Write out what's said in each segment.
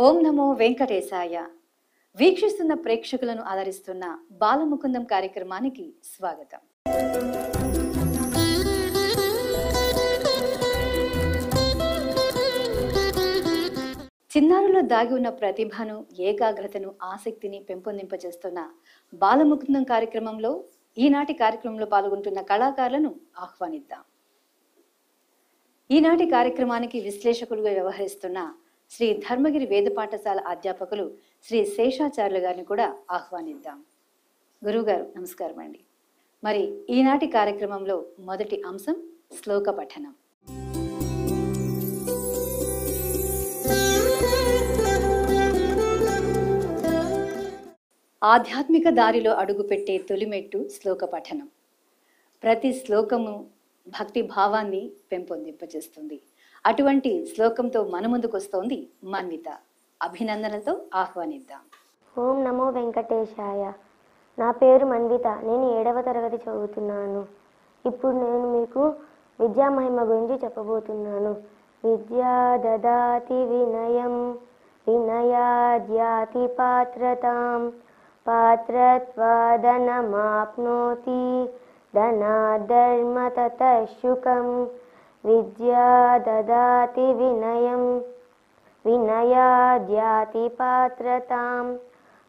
ఓం నమో వెంకటేశాయ. వీక్షిస్తున్న ప్రేక్షకులను ఆదరిస్తున్న బాలముకుందం కార్యక్రమానికి స్వాగతం. చిన్నారులో దాగి ఉన్న ప్రతిభను, ఏకాగ్రతను, ఆసక్తిని పెంపొందింపజేస్తున్న బాలముకుందం కార్యక్రమంలో ఈనాటి కార్యక్రమంలో పాల్గొంటున్న కళాకారులను ఆహ్వానిద్దాం. ఈనాటి కార్యక్రమానికి విశ్లేషకులుగా వ్యవహరిస్తున్న శ్రీ ధర్మగిరి వేద పాఠశాల అధ్యాపకులు శ్రీ శేషాచార్యులు గారిని కూడా ఆహ్వానిద్దాం. గురువుగారు నమస్కారం అండి. మరి ఈనాటి కార్యక్రమంలో మొదటి అంశం శ్లోక పఠనం. ఆధ్యాత్మిక దారిలో అడుగుపెట్టే తొలిమెట్టు శ్లోక పఠనం. ప్రతి శ్లోకము భక్తి భావాన్ని పెంపొందింపజేస్తుంది. అటువంటి శ్లోకంతో మన ముందుకు వస్తోంది మన్విత. అభినందనలతో ఆహ్వానిద్దాం. ఓం నమో వెంకటేశాయ. నా పేరు మన్విత. నేను 7వ తరగతి చదువుతున్నాను. ఇప్పుడు నేను మీకు విద్యామహిమ గురించి చెప్పబోతున్నాను. విద్యా దదాతి వినయం, వినయాద్యాతి పాత్రతాం, పాత్రత్వాదనమాప్నోతి, ధనాధర్మ తతః శుకం. విద్యా దదాతి వినయం, వినయాద్యాతి పాత్రతాం,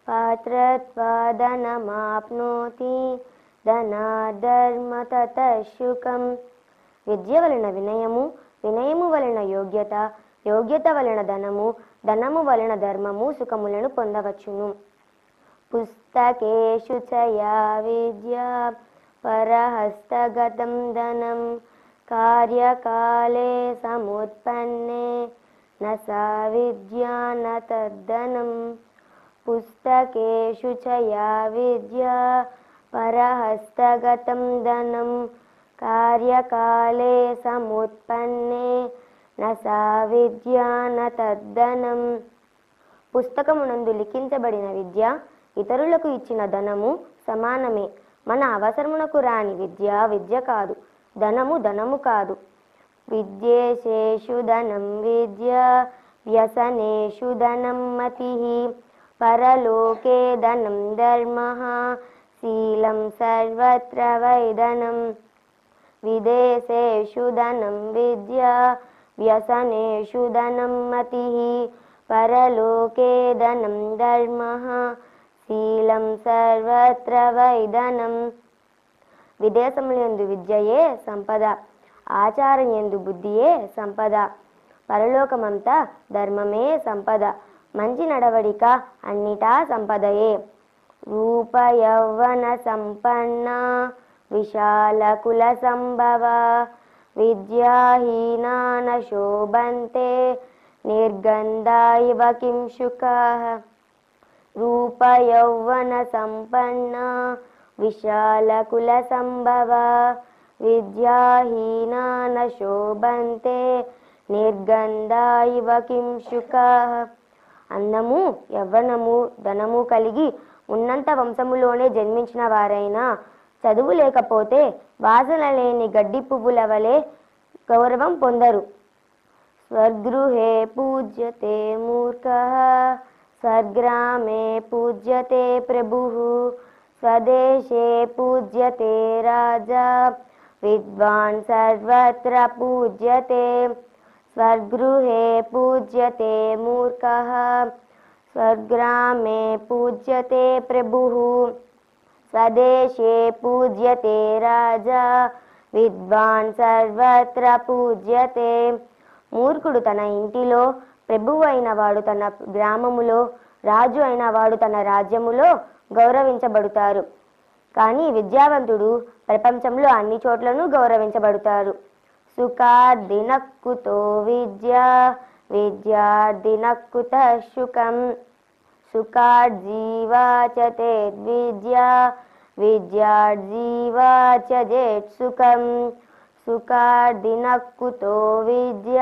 పాత్రత్వాదనమాప్నోతి, ధనాధర్మ తతః శుకం. విద్య వలన వినయము, వినయము వలన యోగ్యత, యోగ్యత వలన ధనము, ధనము వలన ధర్మము, సుఖములను పొందవచ్చును. పుస్తకేషు చయా విద్యా పరహస్తగతం ధనం, కార్యకాలే సముత్పన్నే న సా విద్యా న తద్ధనం. పుస్తకేషు చయా విద్యా పరహస్తగతం ధనం, కార్యకాలే సముత్పన్నే న సా విద్యా న తద్ధనం. పుస్తకమునందు లిఖించబడిన విద్య, ఇతరులకు ఇచ్చిన ధనము సమానమే. మన అవసరమునకు రాని విద్య విద్య కాదు, ధనము ధనము కాదు. విద్యేషు ధనం విద్య, వ్యసనేషు ధనం మతిః, పరలోకే ధనం ధర్మః, శీలం సర్వత్ర వైధనం. విదేశేషు ధనం విద్య, వ్యసనేషు ధనం మతిః, పరలోకే ధనం ధర్మః, శీలం సర్వత్ర వైధనం. విదేశములందు విద్యయే సంపద, ఆచారయందు బుద్ధియే సంపద. పరలోకమంతా ధర్మమే సంపద, మంచి నడవడిక అన్నిటా సంపదయే. రూప యౌవన సంపన్న విశాల కుల సంభవ, విద్యాహీనా న శోభంతే, నిర్గంధా ఇవ కిం శుకాః. రూప యౌవన సంపన్న విశాల కుల సంభవ, విద్యాహీనా న శోభంతే, నిర్గంధా ఇవ కిం శుకాః. అందము, యవ్వనము, ధనము కలిగి ఉన్నంత వంశములోనే జన్మించిన వారైనా చదువు లేకపోతే వాసన లేని గడ్డి పువ్వుల వలె గౌరవం పొందరు. స్వగృహే పూజ్యతే మూర్ఖః, స్వగ్రామే పూజ్యతే ప్రభుః, స్వదేశే పూజ్యతే రాజా, విద్వాన్ సర్వత్ర పూజ్యతే. స్వగృహే పూజ్యతే మూర్ఖః, స్వగ్రామే పూజ్యతే ప్రభుః, స్వదేశే పూజ్యతే రాజా, విద్వాన్ సర్వత్ర పూజ్యతే. మూర్ఖుడు తన ఇంటిలో, ప్రభువు అయిన వాడు తన గ్రామములో, రాజు అయిన వాడు తన రాజ్యములో గౌరవించబడతారు. కానీ విద్యావంతుడు ప్రపంచంలో అన్ని చోట్లను గౌరవించబడతారు. సుఖార్దినక్కుతో విద్య, విద్యార్దినక్కుతః శుకం. సుఖార్జీవాచతే విద్య, విద్యార్జీవాచజేత్ సుఖం. సుఖార్దినక్కుతో విద్య,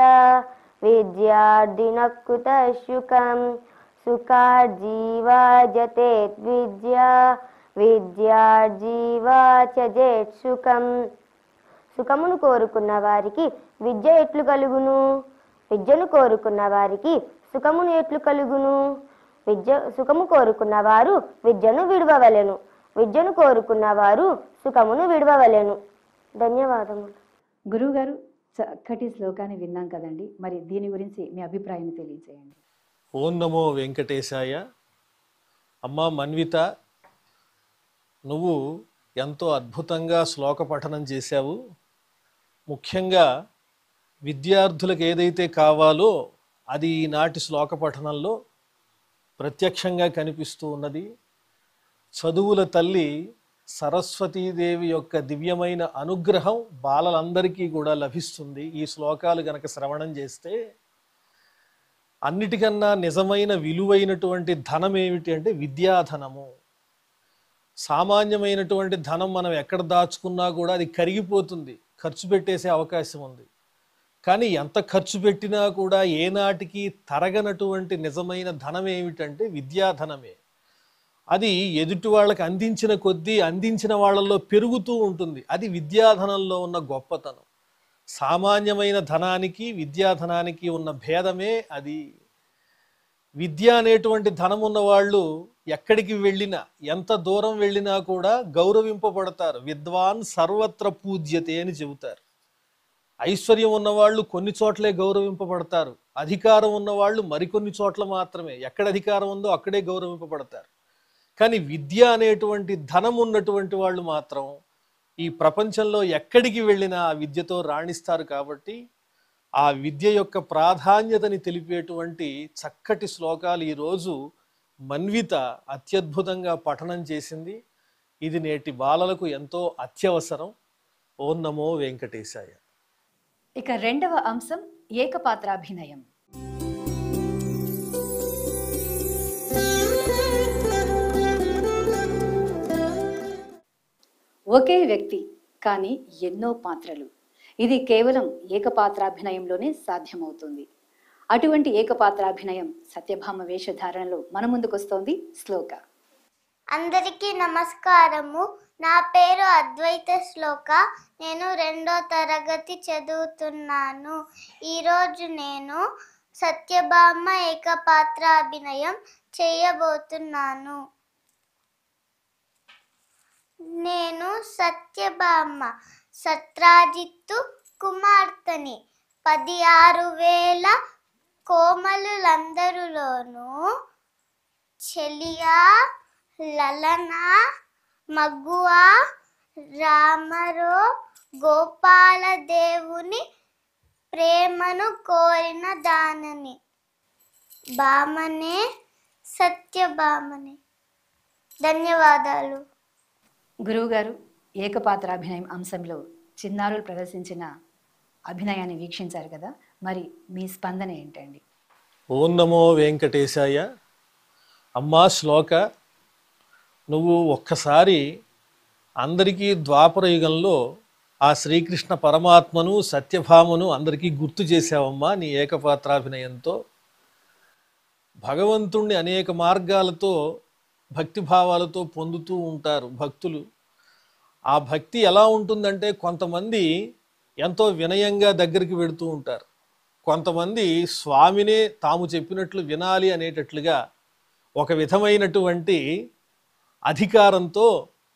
విద్యార్దినక్కుతః శుకం. సుఖార్జీవాజతే విద్య, విద్యార్జీవాచజేత్ సుఖం. సుఖమును కోరుకున్న వారికి విద్య ఎట్లు కలుగును? విద్యను కోరుకున్న వారికి సుఖమును ఎట్లు కలుగును? సుఖము కోరుకున్న వారు విద్యను విడవవలెను, విద్యను కోరుకున్న వారు సుఖమును విడవవలెను. ధన్యవాదములు. గురువుగారు, చక్కటి శ్లోకాన్ని విన్నాం కదండి, మరి దీని గురించి మీ అభిప్రాయాన్ని తెలియజేయండి. ఓం నమో వెంకటేశాయ. అమ్మా మన్విత, నువ్వు ఎంతో అద్భుతంగా శ్లోక పఠనం చేశావు. ముఖ్యంగా విద్యార్థులకు ఏదైతే కావాలో అది ఈనాటి శ్లోక పఠనంలో ప్రత్యక్షంగా కనిపిస్తూ ఉన్నది. చదువుల తల్లి సరస్వతీదేవి యొక్క దివ్యమైన అనుగ్రహం బాలలందరికీ కూడా లభిస్తుంది ఈ శ్లోకాలు గనక శ్రవణం చేస్తే. అన్నిటికన్నా నిజమైన విలువైనటువంటి ధనం ఏమిటి అంటే విద్యాధనము. సామాన్యమైనటువంటి ధనం మనం ఎక్కడ దాచుకున్నా కూడా అది కరిగిపోతుంది, ఖర్చు పెట్టేసే అవకాశం ఉంది. కానీ ఎంత ఖర్చు పెట్టినా కూడా ఏనాటికి తరగనటువంటి నిజమైన ధనం ఏమిటంటే విద్యాధనమే. అది ఎదుటి వాళ్ళకి అందించిన కొద్దీ అందించిన వాళ్ళల్లో పెరుగుతూ ఉంటుంది. అది విద్యాధనంలో ఉన్న గొప్పతనం. సామాన్యమైన ధనానికి విద్యాధనానికి ఉన్న భేదమే అది. విద్య అనేటువంటి ధనం ఉన్న వాళ్ళు ఎక్కడికి వెళ్ళినా, ఎంత దూరం వెళ్ళినా కూడా గౌరవింపబడతారు. విద్వాన్ సర్వత్ర పూజ్యతే అని చెబుతారు. ఐశ్వర్యం ఉన్నవాళ్ళు కొన్ని చోట్లే గౌరవింపబడతారు, అధికారం ఉన్నవాళ్ళు మరికొన్ని చోట్ల మాత్రమే. ఎక్కడ అధికారం ఉందో అక్కడే గౌరవింపబడతారు. కానీ విద్య అనేటువంటి ధనం ఉన్నటువంటి వాళ్ళు మాత్రం ఈ ప్రపంచంలో ఎక్కడికి వెళ్ళినా ఆ విద్యతో రాణిస్తారు. కాబట్టి ఆ విద్య యొక్క ప్రాధాన్యతని తెలిపేటువంటి చక్కటి శ్లోకాలు ఈరోజు మన్విత అత్యద్భుతంగా పఠనం చేసింది. ఇది నేటి బాలలకు ఎంతో అత్యవసరం. ఓం నమో వెంకటేశాయ. ఇక రెండవ అంశం ఏకపాత్రాభినయం. ఒకే వ్యక్తి కానీ ఎన్నో పాత్రలు. ఇది కేవలం ఏకపాత్రాభినయంలోనే సాధ్యమవుతుంది. అటువంటి ఏకపాత్రాభినయం సత్యభామ వేషధారణలో మన ముందుకొస్తోంది శ్లోక. అందరికీ నమస్కారము. నా పేరు అద్వైత శ్లోక. నేను 2వ తరగతి చదువుతున్నాను. ఈరోజు నేను సత్యభామ ఏకపాత్ర అభినయం చేయబోతున్నాను. నేను సత్యభామ సత్రాజిత్తు కుమార్తెని. 16,000 కోమలులందరిలోనూ చెలియా, లలన, మగువ, రామరో, గోపాలదేవుని ప్రేమను కోరిన దానని. భామనే, సత్యభామనే. ధన్యవాదాలు. గురువుగారు, ఏకపాత్రాభినయం అంశంలో చిన్నారులు ప్రదర్శించిన అభినయాన్ని వీక్షించారు కదా, మరి మీ స్పందన ఏంటండి? ఓం నమో వెంకటేశాయ. అమ్మా శ్లోక, నువ్వు ఒక్కసారి అందరికీ ద్వాపర యుగంలో ఆ శ్రీకృష్ణ పరమాత్మను సత్యభామను అందరికీ గుర్తు చేశావమ్మా నీ ఏకపాత్రాభినయంతో. భగవంతుణ్ణి అనేక మార్గాలతో భక్తిభావాలతో పొందుతూ ఉంటారు భక్తులు. ఆ భక్తి ఎలా ఉంటుందంటే, కొంతమంది ఎంతో వినయంగా దగ్గరికి వెడుతూ ఉంటారు, కొంతమంది స్వామినే తాము చెప్పినట్లు వినాలి అనేటట్లుగా ఒక విధమైనటువంటి అధికారంతో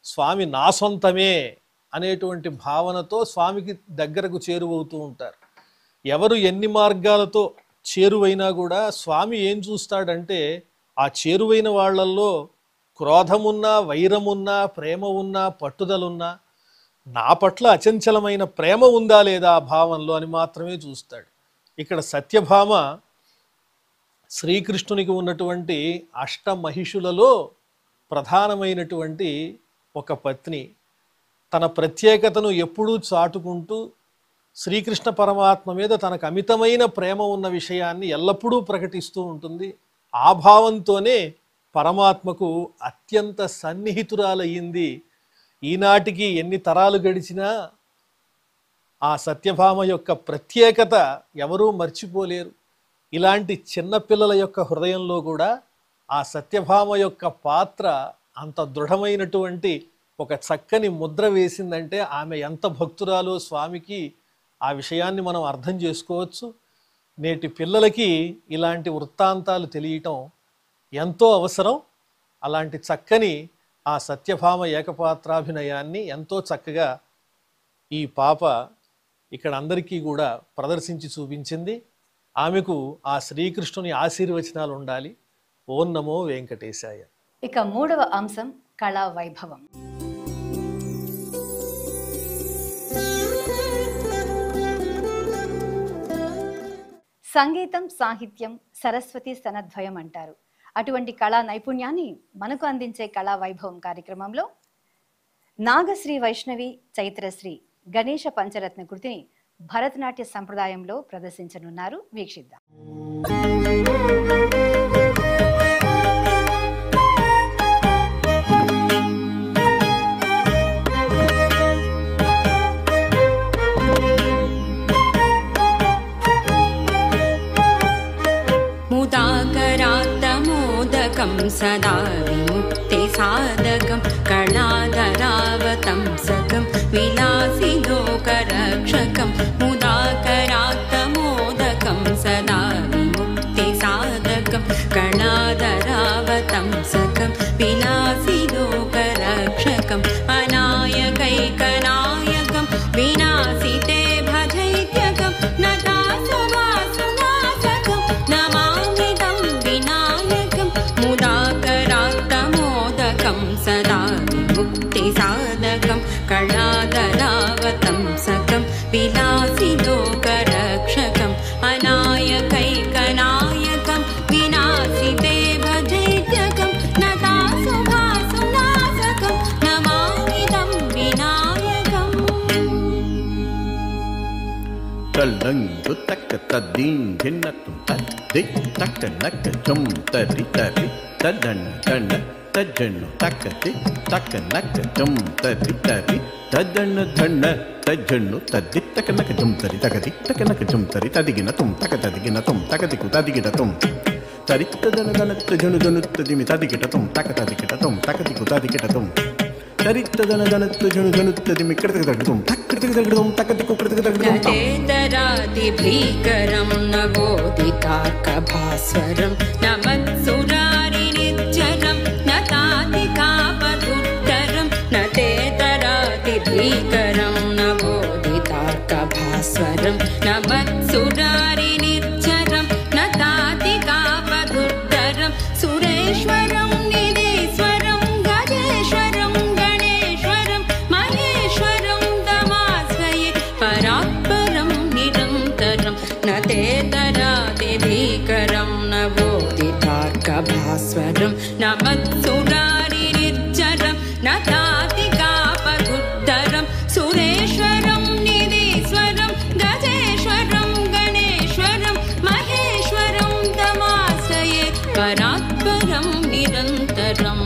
స్వామి నా సొంతమే అనేటువంటి భావనతో స్వామికి దగ్గరకు చేరువవుతూ ఉంటారు. ఎవరు ఎన్ని మార్గాలతో చేరువైనా కూడా స్వామి ఏం చూస్తాడంటే, ఆ చేరువైన వాళ్ళల్లో క్రోధమున్నా, వైరమున్నా, ప్రేమ ఉన్నా, పట్టుదలున్నా, నా పట్ల అచంచలమైన ప్రేమ ఉందా లేదా ఆ భావంలో అని మాత్రమే చూస్తాడు. ఇక్కడ సత్యభామ శ్రీకృష్ణునికి ఉన్నటువంటి అష్టమహిషులలో ప్రధానమైనటువంటి ఒక పత్ని. తన ప్రత్యేకతను ఎప్పుడూ చాటుకుంటూ శ్రీకృష్ణ పరమాత్మ మీద తనకు అమితమైన ప్రేమ ఉన్న విషయాన్ని ఎల్లప్పుడూ ప్రకటిస్తూ ఉంటుంది. ఆ భావంతోనే పరమాత్మకు అత్యంత సన్నిహితురాలయ్యింది. ఈనాటికి ఎన్ని తరాలు గడిచినా ఆ సత్యభామ యొక్క ప్రత్యేకత ఎవరూ మర్చిపోలేరు. ఇలాంటి చిన్నపిల్లల యొక్క హృదయంలో కూడా ఆ సత్యభామ యొక్క పాత్ర అంత దృఢమైనటువంటి ఒక చక్కని ముద్ర వేసిందంటే ఆమె ఎంత భక్తురాలో స్వామికి ఆ విషయాన్ని మనం అర్థం చేసుకోవచ్చు. నేటి పిల్లలకి ఇలాంటి వృత్తాంతాలు తెలియటం ఎంతో అవసరం. అలాంటి చక్కని ఆ సత్యభామ ఏకపాత్రాభినయాన్ని ఎంతో చక్కగా ఈ పాప ఇక్కడ అందరికీ కూడా ప్రదర్శించి చూపించింది. ఆమెకు ఆ శ్రీకృష్ణుని ఆశీర్వచనాలు ఉండాలి. ఓం నమో వెంకటేశాయ. ఇక మూడవ అంశం కళా వైభవం. సంగీతం, సాహిత్యం సరస్వతి సనద్వయం అంటారు. అటువంటి కళా నైపుణ్యాన్ని మనకు అందించే కళా వైభవం కార్యక్రమంలో నాగశ్రీ వైష్ణవి చైత్రశ్రీ గణేష పంచరత్న కృతిని భరతనాట్య సంప్రదాయంలో ప్రదర్శించనున్నారు. వీక్షిద్దాం. सदा विमुक्ति साधकं कलाधरावतंसकं विलासिलोकरक्षकं मुदाकरात्तमोदकं सदा विमुक्ति साधकं कलाधरावतंसकं विलासिलोकरक्षकं अनायकैकनायकं विनाशिते भजैत्यकं नतासुवासुनाशकं नमामि तं विनायकं मुदाकरात्तमोदकं सदा विमुक्तिसाधकं कलाधरावतंसकं विलासिलोकरक्षकं अनायकैकनायकं विनाशिते भजैत्यकं नतासुभासुनाशकं नमामि तं विनायकम्. तल्लंगु तक तद्दीं भिन्नतुं तद्दिक तक नक जुम तरि तरि तदन दन तजनु तक दिक तक नक जुम तरि तरि तदन धन तजनु तद्दिक तक नक जुम तरि तक दिक तक नक जुम तरि तदिगिन तुम तक तदिगिन तुम तक दिकु तदिगिन तुम तरि तदन दन तजनु दनु तदिमि तदिगिट तुम तक तदिगिट तुम तक दिकु तदिगिट तुम तरितदन दनत जनु जनुत्तदि मिक्कड़तक दगडुम तक्कड़तक दगडुम तक्कति कुक्कड़तक दगडुम नटेतराति भीकरं नवोदितार्कभास्वरं नमत्सुरारिनिज्जरं नतातिकापदुत्तरं नटेतराति भीकरं नवोदितार्कभास्वरं नमत्सुरारिनिज्जरं नतातिकापदुत्तरं सुरेश्वरं निधीश्वरं गजेश्वरं परात्परं निरन्तरं नतेतरातिभीकरं नवोदितार्कभास्वरं नमत्सुरारिनिज्जरं नतातिकापदुत्तरं सुरेश्वरं निधीश्वरं गजेश्वरं गणेश्वरं महेश्वरं तमाश्रये परात्परं निरन्तरम्.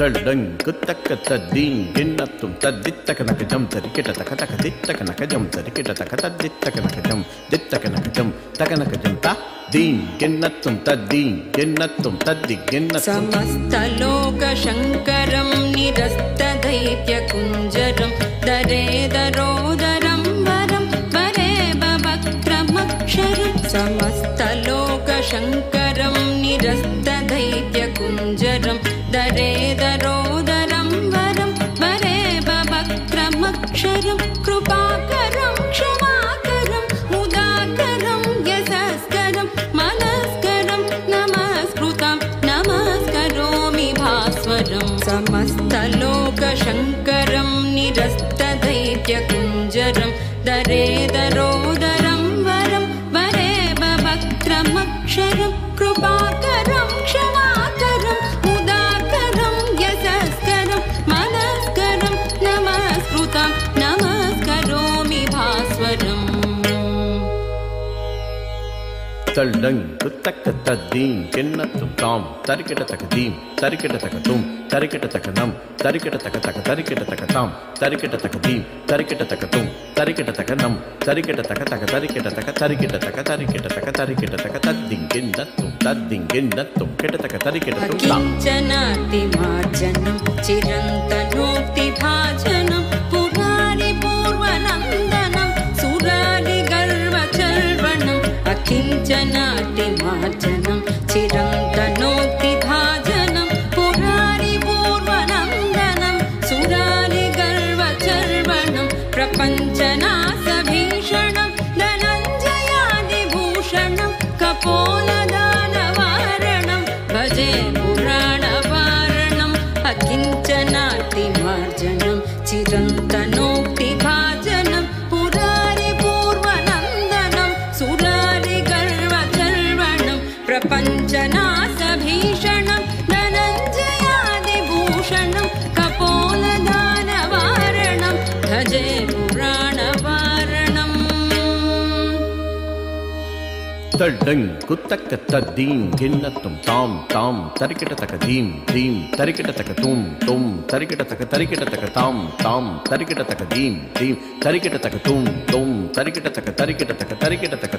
तल्लंगु तक तद्दीं भिन्नतुं तद्दित्तक नक जम तरि किट तक तक दित्तक नक जम तरि किट तक तद्दित्तक नक जम दित्तक नक जम तक नक जम ता दीं गिन्नतुं तद्दीं गिन्नतुं तद्दि गिन्नतुं समस्तलोकशङ्करं निरस्तदैत्यकुञ्जरं दरेदरोदरं वरं वरे बवक्त्रमक्षरं समस्तलोकशङ्करं निरस्तदैत्यकुञ्जरं दरेदरोदरं वरं वरे बवक्त्रमक्षरं कृपाकरं क्षमाकरं मुदाकरं यशस्करं मनस्करं नमस्कृतं नमस्करोमि भास्वरं समस्तलोकशङ्करं निरस्तदैत्यकुञ्जरं दरेदरोदरं वरं वरे बवक्त्रमक्षरं कृपाकरं क्षमाकरं मुदाकरं यशस्करं मनस्करं नमस्कृतं नमस्करोमि भास्वरम्. तल्लंगु तक तद्दीं गिन्नतुं तां तरिकिट तक दीं तरिकिट तक तुम तरिकिट तक नम तरिकिट तक तरिकिट तक तां तरिकिट तक दीं तरिकिट तक तुम तरिकिट तक नम तरिकिट तक तरिकिट तक तरिकिट तक तरिकिट तक तरिकिट तक तद्दीं गिन्नतुं किट तक तरिकिट तुम अकिञ्चनातिमार्जनं चिरन्तनोक्तिभाजनं पुरारि पूर्वनन्दनं सुरारि चिरन्तनोक्तिभाजनं पुरारि पूर्वनन्दनं सुरारि गर्वगर्वणं प्रपञ्चनाशभीषणं धनञ्जयादिभूषणं कपोलदानवारणं भजे पुराणवारणम् తడంగు తక్క తద్దీం గిన్నత్తుం తాం తాం తరికిట తక దీం దీం తరికిట తక తుం తుం తరికిట తక తాం తాం తరికిట తక దీం దీం తరికిట తక తుం తుం తరికిట తక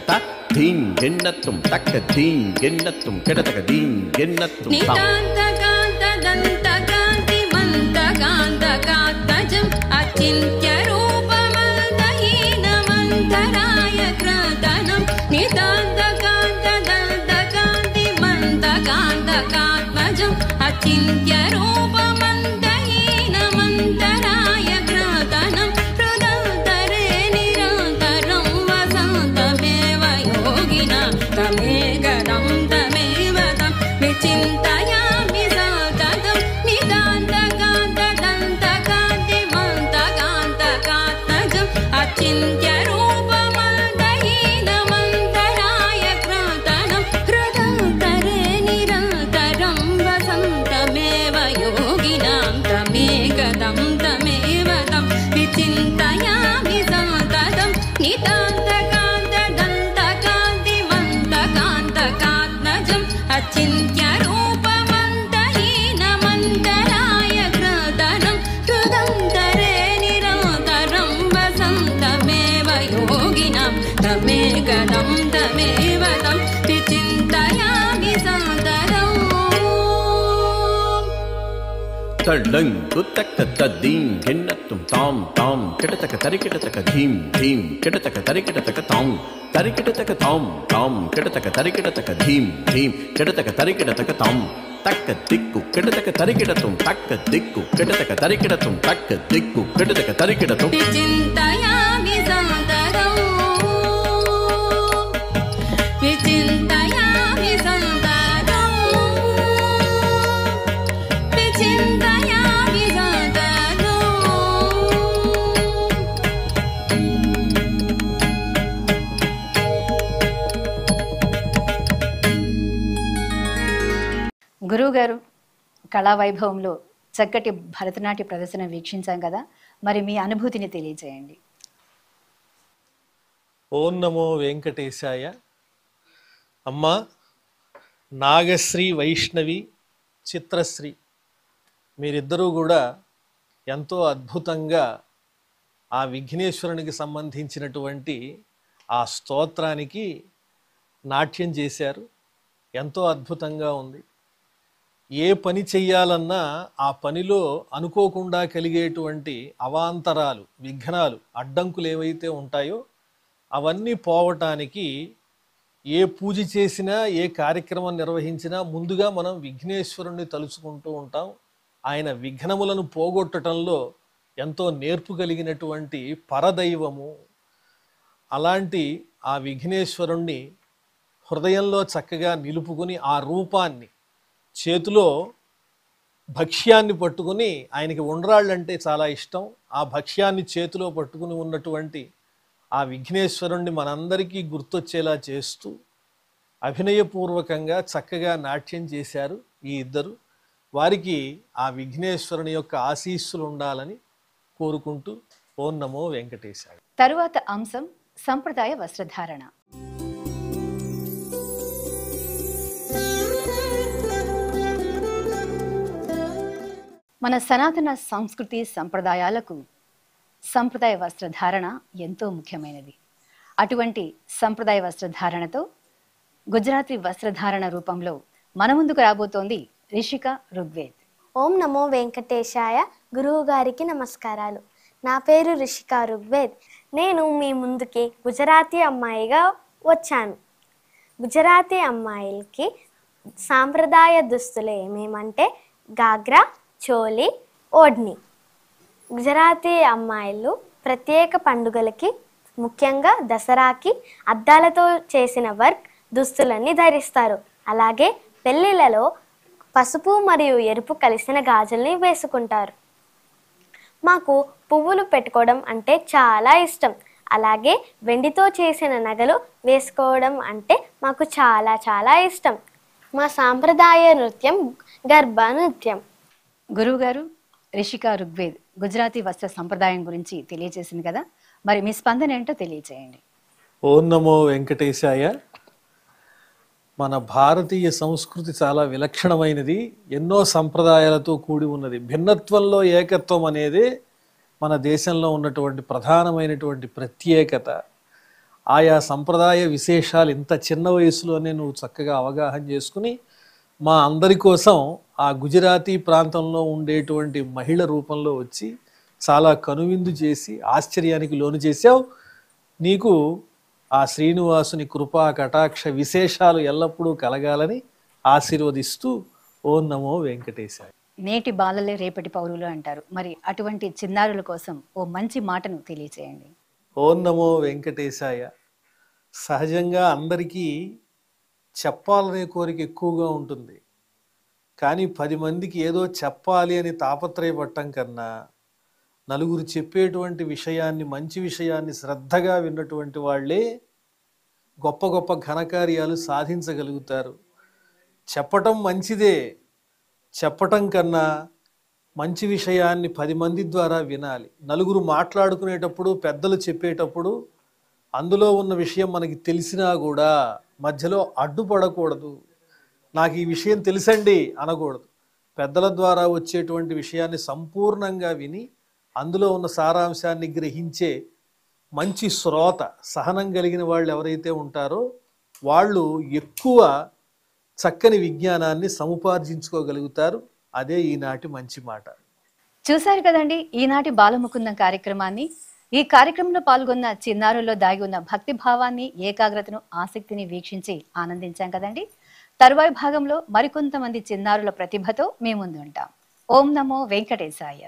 త దీం గిన్నత్తుం తక్క దీం గిన్నత్తుం కిట తక దీం గిన్నత్తుం తాం नितान्तकान्तदन्तकान्तकान्तकात्मजम् अचिन्त्यरूपमन्तहीनमन्तराय कृतनं नितान्तकान्तदन्तकान्तिमन्तकान्तकात्मजम् अचिन्त्यरूपमन्तहीनमन्तराय कृतनं हृदन्तरे निरन्तरं वसन्तमेव योगिनां तमेकदं तमेव तं विचिन्तयामि सततं नितान्तकान्तदन्तकान्तिमन्तकान्तकात्मजम् अचिन्त्यरूपमन्तहीनमन्तराय कृतनं हृदन्तरे निरन्तरं वसन्तमेव योगिनां तमेकदं तमेव तं विचिन्तयामि सततं नितान्तकान्तदन्तकान्तिमन्तकान्तकात्मजम् अचिन्त्यरूपमन्तहीनमन्तराय कृतनं हृदन्तरे निरन्तरं वसन्तमेव योगिनां तमेकदं तमेव तं विचिन्तयामि सततम् తడంగు తక్క తద్దీం గిన్నత్తుం తాం తాం కిట తక తరికిట తక ధీం ధీం కిట తక తరికిట తక తాం తరికిట తక తాం తాం కిట తక తరికిట తక ధీం ధీం కిట తక తరికిట తక తాం తక్క దిక్కు కిట తక తరికిట తుం తక్క దిక్కు కిట తక తరికిట తుం తక్క దిక్కు కిట తక తరికిట తుం विचिन्तयामि सततम् विचिन्तयामि सततम् विचिन्तयामि सततम् గురువుగారు కళా వైభవంలో చక్కటి భరతనాట్య ప్రదర్శన వీక్షించాం కదా, మరి మీ అనుభూతిని తెలియజేయండి. ఓం నమో వెంకటేశాయ. అమ్మా నాగశ్రీ, వైష్ణవి, చిత్రశ్రీ మీరిద్దరూ కూడా ఎంతో అద్భుతంగా ఆ విఘ్నేశ్వరునికి సంబంధించినటువంటి ఆ స్తోత్రానికి నాట్యం చేశారు. ఎంతో అద్భుతంగా ఉంది. ఏ పని చెయ్యాలన్నా ఆ పనిలో అనుకోకుండా కలిగేటువంటి అవాంతరాలు, విఘ్నాలు, అడ్డంకులు ఏవైతే ఉంటాయో అవన్నీ పోవటానికి ఏ పూజ చేసినా, ఏ కార్యక్రమం నిర్వహించినా ముందుగా మనం విఘ్నేశ్వరుణ్ణి తలుచుకుంటూ ఉంటాం. ఆయన విఘ్నములను పోగొట్టడంలో ఎంతో నేర్పు కలిగినటువంటి పరదైవము. అలాంటి ఆ విఘ్నేశ్వరుణ్ణి హృదయంలో చక్కగా నిలుపుకుని ఆ రూపాన్ని చేతిలో భక్ష్యాన్ని పట్టుకుని, ఆయనకి ఉండ్రాళ్ళంటే చాలా ఇష్టం, ఆ భక్ష్యాన్ని చేతిలో పట్టుకుని ఉన్నటువంటి ఆ విఘ్నేశ్వరుణ్ణి మనందరికీ గుర్తొచ్చేలా చేస్తూ అభినయపూర్వకంగా చక్కగా నాట్యం చేశారు ఈ ఇద్దరు. వారికి ఆ విఘ్నేశ్వరుని యొక్క ఆశీస్సులు ఉండాలని కోరుకుంటూ ఓం నమో వెంకటేశాయ. తరువాత అంశం సంప్రదాయ వస్త్రధారణ. మన సనాతన సంస్కృతి సంప్రదాయాలకు సంప్రదాయ వస్త్రధారణ ఎంతో ముఖ్యమైనది. అటువంటి సంప్రదాయ వస్త్రధారణతో గుజరాతీ వస్త్రధారణ రూపంలో మన ముందుకు రాబోతోంది రిషిక ఋగ్వేద్. ఓం నమో వెంకటేశాయ. గురువు గారికి నమస్కారాలు. నా పేరు రిషిక ఋగ్వేద్. నేను మీ ముందుకి గుజరాతీ అమ్మాయిగా వచ్చాను. గుజరాతీ అమ్మాయిలకి సాంప్రదాయ దుస్తులు ఏమేమంటే గాగ్రా, చోలి, ఓడ్ని. గుజరాతీ అమ్మాయిలు ప్రత్యేక పండుగలకి, ముఖ్యంగా దసరాకి అద్దాలతో చేసిన వర్క్ దుస్తులన్నీ ధరిస్తారు. అలాగే పెళ్ళిళ్ళలో పసుపు మరియు ఎరుపు కలిసిన గాజుల్ని వేసుకుంటారు. మాకు పువ్వులు పెట్టుకోవడం అంటే చాలా ఇష్టం. అలాగే వెండితో చేసిన నగలు వేసుకోవడం అంటే మాకు చాలా చాలా ఇష్టం. మా సాంప్రదాయ నృత్యం గర్భా నృత్యం. గురువుగారు, రిషికా ఋగ్వేద్ గుజరాతీ వస్త్ర సంప్రదాయం గురించి తెలియజేసింది కదా, మరి మీ స్పందన ఏంటో తెలియజేయండి. ఓం నమో వెంకటేశాయ. మన భారతీయ సంస్కృతి చాలా విలక్షణమైనది, ఎన్నో సంప్రదాయాలతో కూడి ఉన్నది. భిన్నత్వంలో ఏకత్వం అనేది మన దేశంలో ఉన్నటువంటి ప్రధానమైనటువంటి ప్రత్యేకత. ఆయా సంప్రదాయ విశేషాలు ఇంత చిన్న వయసులోనే నువ్వు చక్కగా అవగాహన చేసుకుని మా అందరి కోసం ఆ గుజరాతీ ప్రాంతంలో ఉండేటువంటి మహిళ రూపంలో వచ్చి చాలా కనువిందు చేసి ఆశ్చర్యానికి లోను చేశావు. నీకు ఆ శ్రీనివాసుని కృపా కటాక్ష విశేషాలు ఎల్లప్పుడూ కలగాలని ఆశీర్వదిస్తూ ఓం నమో వెంకటేశాయ. నేటి బాలలే రేపటి పౌరులు అంటారు, మరి అటువంటి చిన్నారుల కోసం ఓ మంచి మాటను తెలియజేయండి. ఓం నమో వెంకటేశాయ. సహజంగా అందరికీ చెప్పాలనే కోరిక ఎక్కువగా ఉంటుంది, కానీ 10 మందికి ఏదో చెప్పాలి అని తాపత్రయపడటం కన్నా నలుగురు చెప్పేటువంటి విషయాన్ని, మంచి విషయాన్ని శ్రద్ధగా విన్నటువంటి వాళ్ళే గొప్ప గొప్ప ఘనకార్యాలు సాధించగలుగుతారు. చెప్పటం మంచిదే, చెప్పటం కన్నా మంచి విషయాన్ని 10 మంది ద్వారా వినాలి. నలుగురు మాట్లాడుకునేటప్పుడు, పెద్దలు చెప్పేటప్పుడు అందులో ఉన్న విషయం మనకి తెలిసినా కూడా మధ్యలో అడ్డుపడకూడదు. నాకు ఈ విషయం తెలుసండి అనకూడదు. పెద్దల ద్వారా వచ్చేటువంటి విషయాన్ని సంపూర్ణంగా విని అందులో ఉన్న సారాంశాన్ని గ్రహించే మంచి శ్రోత, సహనం కలిగిన వాళ్ళు ఎవరైతే ఉంటారో వాళ్ళు ఎక్కువ చక్కని విజ్ఞానాన్ని సముపార్జించుకోగలుగుతారు. అదే ఈనాటి మంచి మాట. చూశారు కదండి ఈనాటి బాలముకుందం కార్యక్రమాన్ని. ఈ కార్యక్రమంలో పాల్గొన్న చిన్నారుల్లో దాగి ఉన్న భక్తి భావాన్ని, ఏకాగ్రతను, ఆసక్తిని వీక్షించి ఆనందించాం కదండి. తరువాయి భాగంలో మరికొంతమంది చిన్నారుల ప్రతిభతో మీ ముందు ఉంటాం. ఓం నమో వెంకటేశాయ.